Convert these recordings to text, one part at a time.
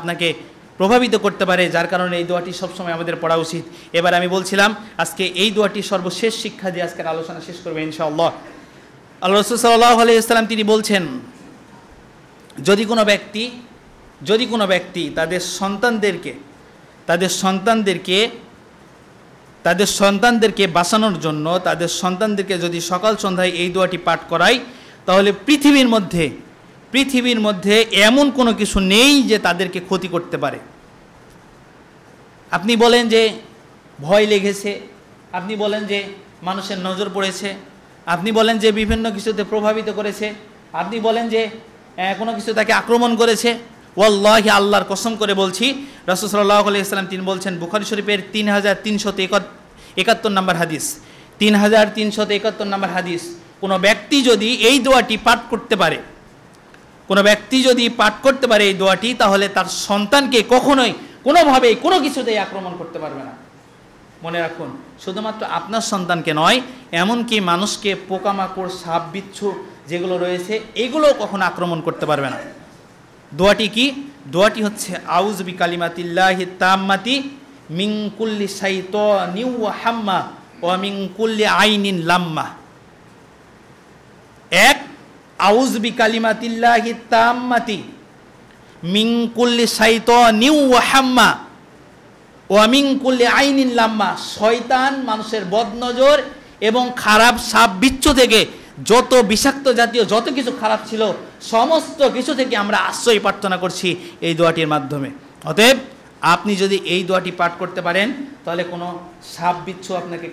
আপনাকে প্রভাবিত করতে পারে, যার কারণে এই দোয়াটি সবসময় আমাদের পড়া উচিত। এবার আমি বলছিলাম আজকে এই দোয়াটি সর্বশেষ শিক্ষা দিয়ে আজকের আলোচনা শেষ করবে ইনশাআল্লাহ। আল্লাহ রাসূল সাল্লাল্লাহু আলাইহি ওয়াসাল্লাম তিনি বলছেন, যদি কোনো ব্যক্তি তাদের সন্তানদেরকে বাঁচানোর জন্য তাদের সন্তানদেরকে যদি সকাল সন্ধ্যায় এই দোয়াটি পাঠ করায়, তাহলে পৃথিবীর মধ্যে এমন কোনো কিছু নেই যে তাদেরকে ক্ষতি করতে পারে। আপনি বলেন যে ভয় লেগেছে, আপনি বলেন যে মানুষের নজর পড়েছে, আপনি বলেন যে বিভিন্ন কিছুতে প্রভাবিত করেছে, আপনি বলেন যে কোনো কিছু তাকে আক্রমণ করেছে, ওয়াল্লাহি আল্লাহর কসম করে বলছি, রাসূল সাল্লাল্লাহু আলাইহি ওয়াসাল্লাম তিনি বলছেন, বুখারী শরীফের 3371 নম্বর হাদিস, 3371 নম্বর হাদিস, কোনো ব্যক্তি যদি এই দোয়াটি পাঠ করতে পারে, এই দোয়াটি, তাহলে তার সন্তানকে কখনোই কোনোভাবেই কোনো কিছুতেই আক্রমণ করতে পারবে না। মনে রাখুন, শুধুমাত্র আপনার সন্তানকে নয়, এমনকি মানুষকে পোকামাকড়, সাপ, বিচ্ছু যেগুলো রয়েছে এগুলোও কখনো আক্রমণ করতে পারবে না। দোয়াটি কি? দোয়াটি হচ্ছে আউযু বিকালিমাতিল্লাহি তাম্মাতি মিন কুল্লি শাইতানিন ওয়া হাম্মা ওয়া মিন কুল্লি আইনিন লাম্মা। এক, আউযু বিকালিমাতিল্লাহি তাম্মাতি মিন কুল্লি শাইতানিন ওয়া হাম্মা ওয়া মিন কুল্লি আইনিন লাম্মা। শয়তান, মানুষের বদনজর এবং খারাপ সাপ বিচ্ছু থেকে, যত বিষাক্ত জাতীয় যত কিছু খারাপ ছিল সমস্ত কিছু থেকে আমরা আশ্রয় প্রার্থনা করছি এই দোয়াটির মাধ্যমে। অতএব আপনি যদি এই দোয়াটি পাঠ করতে পারেন, তাহলে কোনো সাপ বিচ্ছু আপনাকে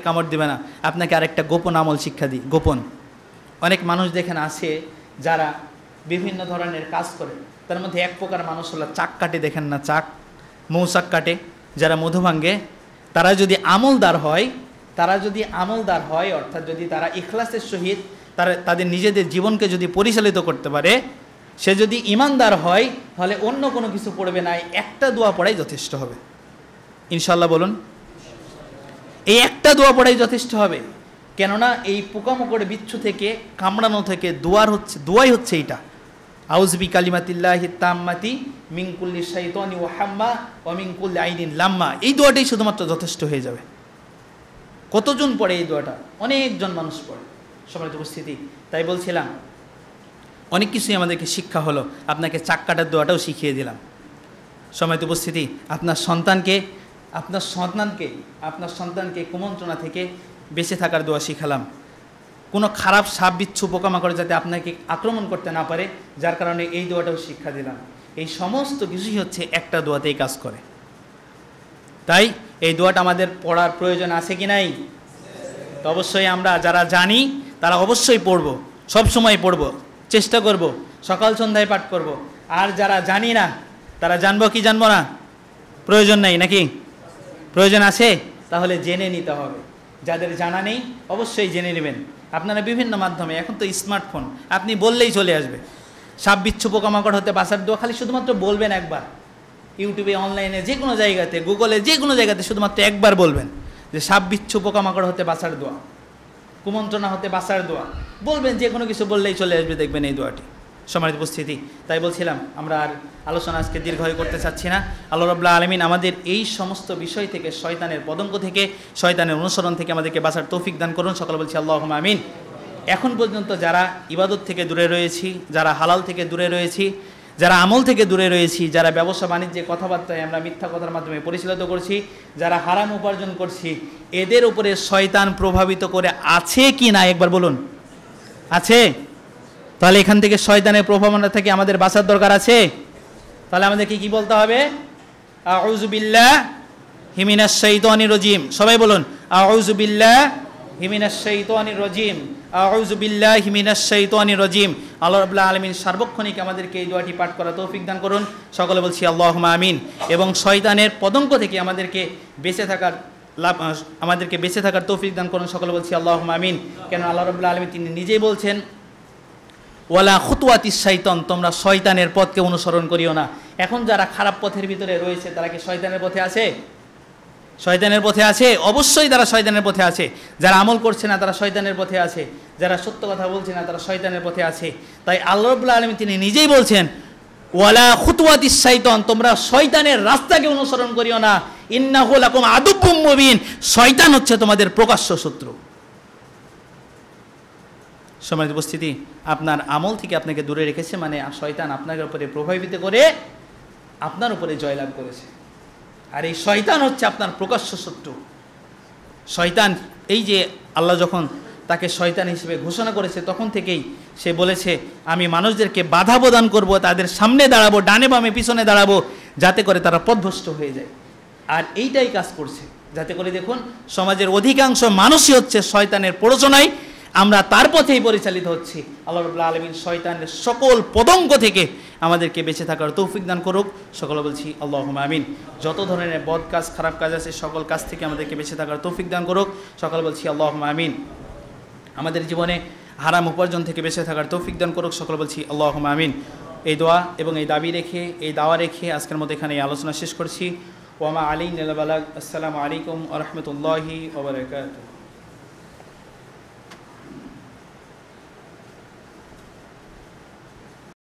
কামড় দেবে না, আপনাকে আরেকটা গোপন আমল শিক্ষা দিই। গোপন অনেক মানুষ দেখেন আছে যারা বিভিন্ন ধরনের কাজ করে, তার মধ্যে এক প্রকার মানুষ হলো চাক কাটে, দেখেন না, মৌচাক কাটে, যারা মধু ভাঙ্গে। তারা যদি আমলদার হয়, অর্থাৎ যদি তারা ইখলাসের সহিত তাদের নিজেদের জীবনকে যদি পরিচালিত করতে পারে, সে যদি ইমানদার হয়, তাহলে অন্য কোনো কিছু পড়বে না, একটা দোয়া পড়াই যথেষ্ট হবে। ইনশাআল্লাহ বলুন, এই একটা দোয়া পড়াই যথেষ্ট হবে। কেননা এই পোকামাকড় বিচ্ছু থেকে, কামড়ানো থেকে দোয়াই হচ্ছে এইটা, আউযু বিকালিমাতিল্লাহি তাম্মাতি মিন কুল্লি শাইতানি ওয়া হাম্মা ওয়া মিন কুল্লি আইনিন লাম্মা। এই দোয়াটাই শুধুমাত্র যথেষ্ট হয়ে যাবে। কতজন পড়ে এই দোয়াটা? অনেকজন মানুষ পড়ে। সম্মানিত উপস্থিতি, তাই বলছিলাম অনেক কিছুই আমাদেরকে শিক্ষা হলো, আপনাকে চাক কাটার দোয়াটাও শিখিয়ে দিলাম। সম্মানিত উপস্থিতি, আপনার সন্তানকে কুমন্ত্রণা থেকে বেঁচে থাকার দোয়া শিখালাম। কোনো খারাপ সাপ বিচ্ছু পোকামাকড় যাতে আপনাকে আক্রমণ করতে না পারে, যার কারণে এই দোয়াটাও শিক্ষা দিলাম। এই সমস্ত কিছুই হচ্ছে একটা দোয়াতেই কাজ করে। তাই এই দোয়াটা আমাদের পড়ার প্রয়োজন আছে কি নাই? তো অবশ্যই আমরা যারা জানি তারা অবশ্যই পড়ব, সবসময় পড়ব, চেষ্টা করব, সকাল সন্ধ্যায় পাঠ করব। আর যারা জানি না তারা জানবো কি জানবো না? প্রয়োজন নেই নাকি? প্রয়োজন আছে, তাহলে জেনে নিতে হবে। যাদের জানা নেই অবশ্যই জেনে নেবেন। আপনারা বিভিন্ন মাধ্যমে, এখন তো স্মার্টফোন, আপনি বললেই চলে আসবে। সাপ বিচ্ছু পোকামাকড় হতে বাঁচার দোয়া খালি শুধুমাত্র বলবেন একবার, ইউটিউবে, অনলাইনে, যে কোনো জায়গাতে, গুগলে, যে কোনো জায়গাতে শুধুমাত্র একবার বলবেন যে সাপ বিচ্ছু পোকামাকড় হতে বাঁচার দোয়া, কুমন্ত্রণা হতে বাঁচার দোয়া বলবেন, যে কোনো কিছু বললেই চলে আসবে, দেখবেন এই দোয়াটি। সম্মানিত উপস্থিতি, তাই বলছিলাম আমরা আর আলোচনা আজকে দীর্ঘায়ু করতে চাচ্ছি না। আল্লাহ রাব্বুল আলামিন আমাদের এই সমস্ত বিষয় থেকে, শয়তানের পদঙ্ক থেকে, শয়তানের অনুসরণ থেকে আমাদেরকে বাঁচার তৌফিক দান করুন। সকলে বলছি আল্লাহুম্মা আমিন। এখন পর্যন্ত যারা ইবাদত থেকে দূরে রয়েছি, যারা হালাল থেকে দূরে রয়েছি, যারা আমল থেকে দূরে রয়েছি, যারা ব্যবসা বাণিজ্যে কথাবার্তায় আমরা মিথ্যা কথার মাধ্যমে পরিচালিত করছি, যারা হারাম উপার্জন করছি, এদের উপরে শয়তান প্রভাবিত করে আছে কি না একবার বলুন। আছে? তাহলে এখান থেকে শয়তানের প্রভাবনা থেকে আমাদের বাঁচার দরকার আছে। তাহলে আমাদেরকে কি বলতে হবে? আউযু বিল্লাহি মিনাশ শাইতানির রাজিম। সবাই বলুন, আউযু বিল্লাহি মিনাশ শাইতানির রাজিম, আউযু বিল্লাহি মিনাশ শাইতানির রাজিম। আল্লাহ রাব্বুল আলামিন সার্বক্ষণিক আমাদেরকে এই দোয়াটি পাঠ করা তৌফিক দান করুন। সকলে বলছি আল্লাহুম্মা আমিন। এবং শয়তানের পদঙ্ক থেকে আমাদেরকে বেঁচে থাকার তৌফিক দান করুন। সকলে বলছি আল্লাহুম্মা আমিন। কেন আল্লাহ রাব্বুল আলামিন তিনি নিজেই বলছেন, ওয়ালা খুতুওয়াতিশ শাইতান, তোমরা শয়তানের পথকে অনুসরণ করিও না। এখন যারা খারাপ পথের ভিতরে রয়েছে তারা কি শয়তানের পথে আছে? শয়তানের পথে আছে, অবশ্যই তারা শয়তানের পথে আছে। যারা আমল করছে না তারা শয়তানের পথে আছে, যারা সত্য কথা বলছে না তারা শয়তানের পথে আছে। তাই আল্লাহ রাব্বুল আলামিন তিনি নিজেই বলছেন, ওয়ালা খুতুওয়াতিশ শাইতান, তোমরা শয়তানের রাস্তাকে অনুসরণ করিও না, ইন্নাহু লাকুম আদুব্বুম মুবিন, শয়তান হচ্ছে তোমাদের প্রকাশ্য শত্রু। সম্মানিত উপস্থিতি, আপনার আমল থেকে আপনাকে দূরে রেখেছে, মানে শয়তান আপনার উপরে প্রভাবিত করে আপনার উপরে জয়লাভ করেছে। আর এই শয়তান হচ্ছে আপনার প্রকাশ্য শত্রু। শয়তান, এই যে আল্লাহ যখন তাকে শয়তান হিসেবে ঘোষণা করেছে তখন থেকেই সে বলেছে, আমি মানুষদেরকে বাধা প্রদান করব, তাদের সামনে দাঁড়াবো, ডানে বামে পিছনে দাঁড়াবো, যাতে করে তারা পথভ্রষ্ট হয়ে যায়। আর এইটাই কাজ করছে, যাতে করে দেখুন সমাজের অধিকাংশ মানুষই হচ্ছে শয়তানের প্ররোচনায় আমরা তার পথেই পরিচালিত হচ্ছি। আল্লাহ রাব্বুল আলামিন শয়তানের সকল পতঙ্গ থেকে আমাদেরকে বেঁচে থাকার তৌফিক দান করুক। সকলে বলছি আল্লাহুম্মা আমিন। যত ধরনের বদ কাজ, খারাপ কাজ আছে, সকল কাজ থেকে আমাদেরকে বেঁচে থাকার তৌফিক দান করুক। সকলে বলছি আল্লাহুম্মা আমিন। আমাদের জীবনে হারাম উপার্জন থেকে বেঁচে থাকার তৌফিক দান করুক। সকলে বলছি আল্লাহুম্মা আমিন। এই দোয়া এবং এই দাবি রেখে, এই দাওয়া রেখে আজকের মতো এখানে এই আলোচনা শেষ করছি। ওয়া মা আলাইনা ইল্লাল বালাগ। আসসালামু আলাইকুম ওয়া রাহমাতুল্লাহি ওয়া বারাকাতুহু।